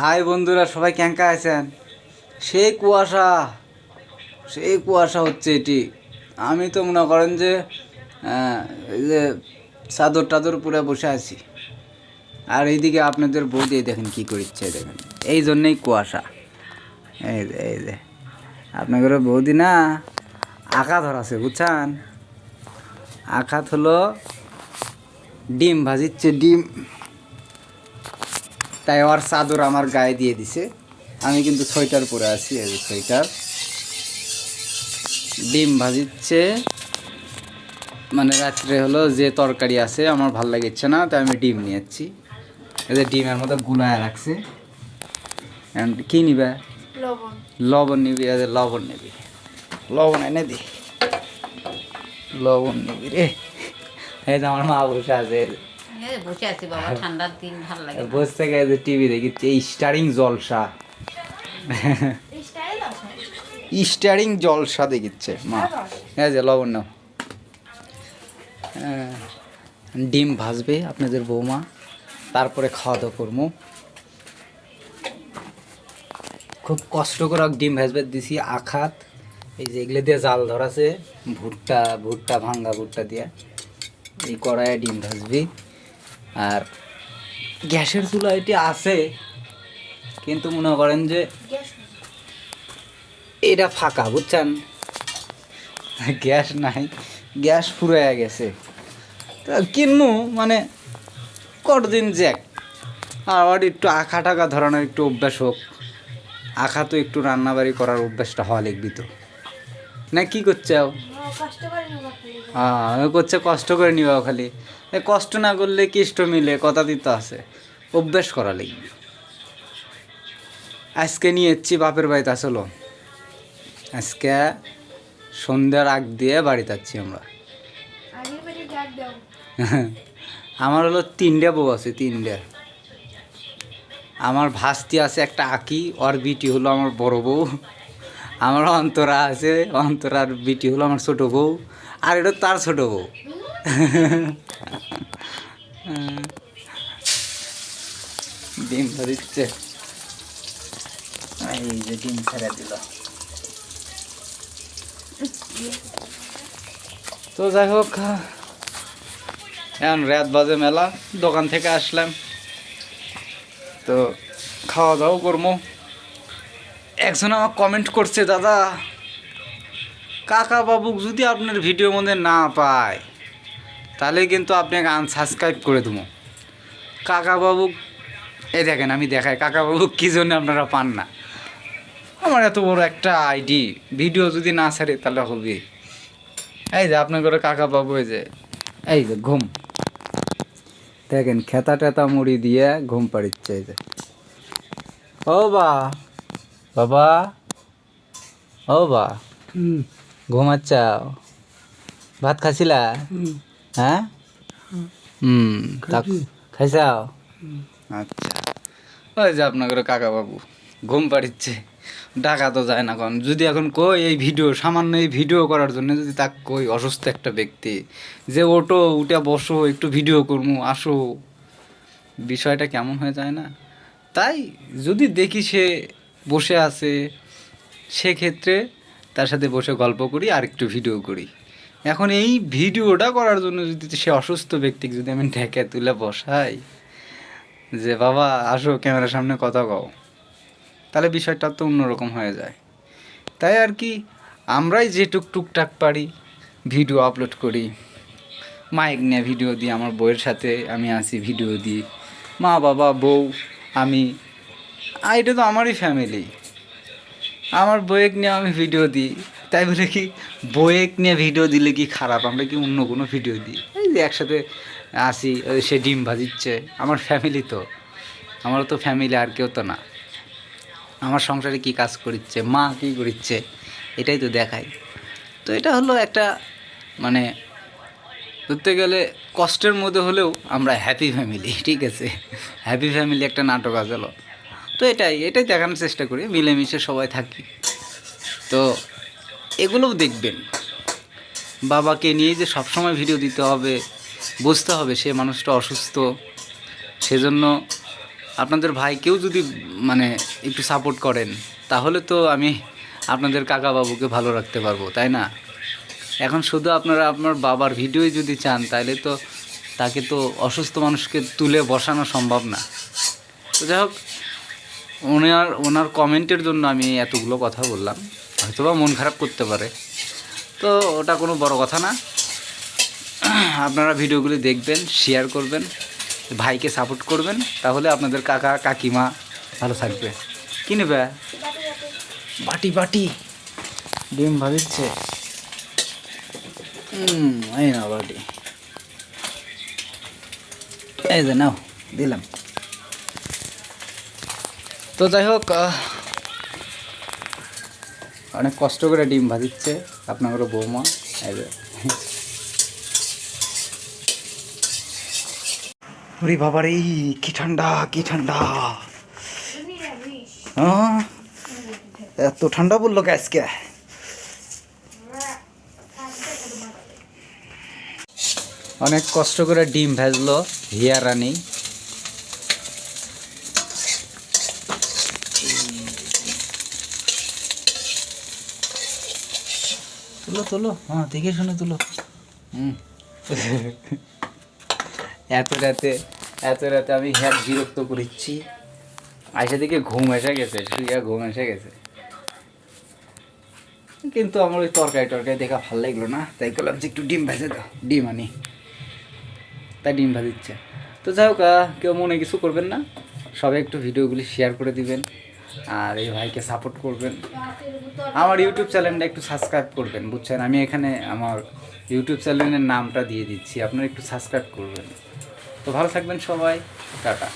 High বন্ধুরা, সবাই ক্যাঙ্কা আছেন? সেই কুয়াশা, সেই কুয়াশা হচ্ছে এটি। আমি তো মনে করেন যে এই যে চাদর টাদর পুরে বসে আছি। আর এইদিকে আপনাদের বৌদি দেখেন কী করছে, দেখেন এই জন্যেই কুয়াশা। এই যে আপনাদের বৌদি না আঁকা ধরাছে, বুঝছেন? আঁকাত হলো ডিম ভাজিচ্ছে, ডিম। তাই ওর চাদর আমার গায়ে দিয়ে দিছে। আমি কিন্তু সোয়েটার পরে আছি, এই যে সোয়েটার। ডিম ভাজিচ্ছে, মানে রাত্রে হলো যে তরকারি আছে আমার ভাল লাগছে না, তাই আমি ডিম নিয়েছি। এই যে ডিমের মতো গুলায় রাখছে। কি নিবে? লবণ। লবণ নিবি? এই যে লবণ নিবি, লবণ এনে দি, লবণ নিবি রে। এই যে আমার মা বসে আছে, বসে আছি বাবা, ঠান্ডার দিন ভালো লাগে। বসে থেকে যে টিভি দেখি স্টারিং জলসা, স্টারিং জলসা দেখিচ্ছে মা। এই যে লবণ নাও। ডিম ভাজবে আপনাদের বৌমা, তারপরে খাওয়া দাওয়া করবো। খুব কষ্ট করে ডিম ভাজবে দিছি আখাত। এই যে এগুলো দিয়ে জাল ধরাছে, ভুট্টা ভাঙ্গা ভুট্টা দিয়ে এই কড়াইয়ে ডিম ভাজবি। আর গ্যাসের চুলা এটি আছে, কিন্তু মনে করেন যে এটা ফাঁকা, বুঝছেন? গ্যাস নাই, গ্যাস ফুরাইয়া গেছে। তা কিনবো মানে কতদিন জ্যাক। আর একটু আঁকা টাকা ধরানোর একটু অভ্যাস হোক। আঁকা তো একটু রান্নাবাড়ি করার অভ্যাসটা হওয়া লিখবি তো না? কি করছে? হ্যাঁ করছে, কষ্ট করে নিবা খালি। কষ্ট না করলে কিষ্ট মিলে, কথা দিতে আছে। অভ্যাস করা লিখবি। আজকে নিয়ে এসছি বাপের বাড়িতে। আসলো আজকে সন্ধ্যার আগ দিয়ে বাড়িতে যাচ্ছি আমরা। আমার হলো 3টে বউ আছে, 3টে। আমার ভাস্তি আছে একটা আঁকি, ওর বিটি হলো আমার বড় বউ। আমার অন্তরা আছে, অন্তরার বিটি হলো আমার ছোট বউ। আর এটা তার ছোট বউ। ডিম দিচ্ছে, এই যে ডিম ছেড়ে দিল। তো যাই হোক, এখন রাত বাজে মেলা, দোকান থেকে আসলাম তো খাওয়া দাওয়া করবো। একজন আমার কমেন্ট করছে, দাদা কাকা বাবু যদি আপনার ভিডিও মধ্যে না পায় তাহলে কিন্তু আপনাকে আনসাবস্ক্রাইব করে দেবো। কাকা বাবু এই দেখেন, আমি দেখাই কাকা বাবু কী জন্য আপনারা পান না। আমার এত বড় একটা আইডি, ভিডিও যদি না ছাড়ে তাহলে হবে। এই যে আপনার করে কাকা বাবু, এই যে ঘুম দেখেন, খেতা টেতা মুড়ি দিয়ে ঘুম পাড়িচ্ছে। এই যে ও বাবা, ও বা ঘুমাচ্ছাও? ভাত খাইছিলা? হ্যাঁ, খাইছাও? আচ্ছা। ওই যে আপনার কাকা বাবু ঘুম পাড়িচ্ছে, ডাকা তো যায় না। কারণ যদি এখন কই এই ভিডিও, সামান্য এই ভিডিও করার জন্য যদি তাকে কই অসুস্থ একটা ব্যক্তি যে ওটো উঠে বসো একটু ভিডিও করবো, আসো, বিষয়টা কেমন হয়ে যায় না? তাই যদি দেখি সে বসে আছে, সেক্ষেত্রে তার সাথে বসে গল্প করি আর একটু ভিডিও করি। এখন এই ভিডিওটা করার জন্য যদি সে অসুস্থ ব্যক্তিকে যদি আমি ঢেকে তুলে বসাই যে বাবা আসো ক্যামেরার সামনে কথা কও, তাহলে বিষয়টা তো অন্যরকম হয়ে যায়। তাই আর কি, আমরাই যে টুকটাক পারি ভিডিও আপলোড করি। মাইক নিয়ে ভিডিও দিই, আমার বউয়ের সাথে আমি আসি ভিডিও দিই, মা বাবা বউ আমি, এটা তো আমারই ফ্যামিলি। আমার বউয়েক নিয়ে আমি ভিডিও দিই, তাই বলে কি বউয়েক নিয়ে ভিডিও দিলে কি খারাপ? আমরা কি অন্য কোনো ভিডিও দিই? এই যে একসাথে আসি, সে ডিম ভাজিচ্ছে, আমার ফ্যামিলি তো, আমারও তো ফ্যামিলি, আর কেউ তো না। আমার সংসারে কি কাজ করিচ্ছে, মা কী করিচ্ছে, এটাই তো দেখাই। তো এটা হলো একটা, মানে ধরতে গেলে কষ্টের মধ্যে হলেও আমরা হ্যাপি ফ্যামিলি, ঠিক আছে? হ্যাপি ফ্যামিলি একটা নাটক আছে। তো এটাই দেখানোর চেষ্টা করি, মিলেমিশে সবাই থাকি। তো এগুলোও দেখবেন। বাবাকে নিয়ে যে সবসময় ভিডিও দিতে হবে, বুঝতে হবে সে মানুষটা অসুস্থ, সেজন্য আপনাদের ভাইকেও যদি মানে একটু সাপোর্ট করেন তাহলে তো আমি আপনাদের কাকা বাবুকে ভালো রাখতে পারবো, তাই না? এখন শুধু আপনারা আপনার বাবার ভিডিওই যদি চান তাহলে তো তাকে তো অসুস্থ মানুষকে তুলে বসানো সম্ভব না। তো যাই হোক, ওনার কমেন্টের জন্য আমি এতগুলো কথা বললাম, হয়তোবা মন খারাপ করতে পারে, তো ওটা কোনো বড় কথা না। আপনারা ভিডিওগুলি দেখবেন, শেয়ার করবেন, ভাইকে সাপোর্ট করবেন, তাহলে আপনাদের কাকা কাকিমা ভালো থাকবে। কী নেবে? বাটি বাটি ডিম ভাজিচ্ছে। এই না বাটি, এই যে নাও দিলাম। তো যাই হোক, অনেক কষ্ট করে ডিম ভাজিচ্ছে আপনাদের বৌমা। এই যে ওরে বাবা রে, কি ঠান্ডা কি ঠান্ডা! হ্যাঁ, এত ঠান্ডা বললো কে আজকে? অনেক কষ্ট করে ডিম ভাজলো হিয়া রানী। তুলো তুলো, হ্যাঁ দেখে শুনে তুলো। এত রাতে আমি হ্যাঁ বিরক্ত করেছি। আইসা দিকে ঘুম এসে গেছে, শুয়ে ঘুম এসে গেছে, কিন্তু আমার ওই তরকারি দেখা ভালো লাগলো না, তাই করলাম যে একটু ডিম ভেজে দাও, ডিম আনি, তাই ডিম ভাজিচ্ছে। তো যাই হোক, কেউ মনে কিছু করবেন না, সবাই একটু ভিডিওগুলি শেয়ার করে দিবেন, আর এই ভাইকে সাপোর্ট করবেন। আমার ইউটিউব চ্যানেলটা একটু সাবস্ক্রাইব করবেন, বুঝছেন? আমি এখানে আমার ইউটিউব চ্যানেলের নামটা দিয়ে দিচ্ছি, আপনারা একটু সাবস্ক্রাইব করবেন। তো ভালো থাকবেন সবাই, টাটা।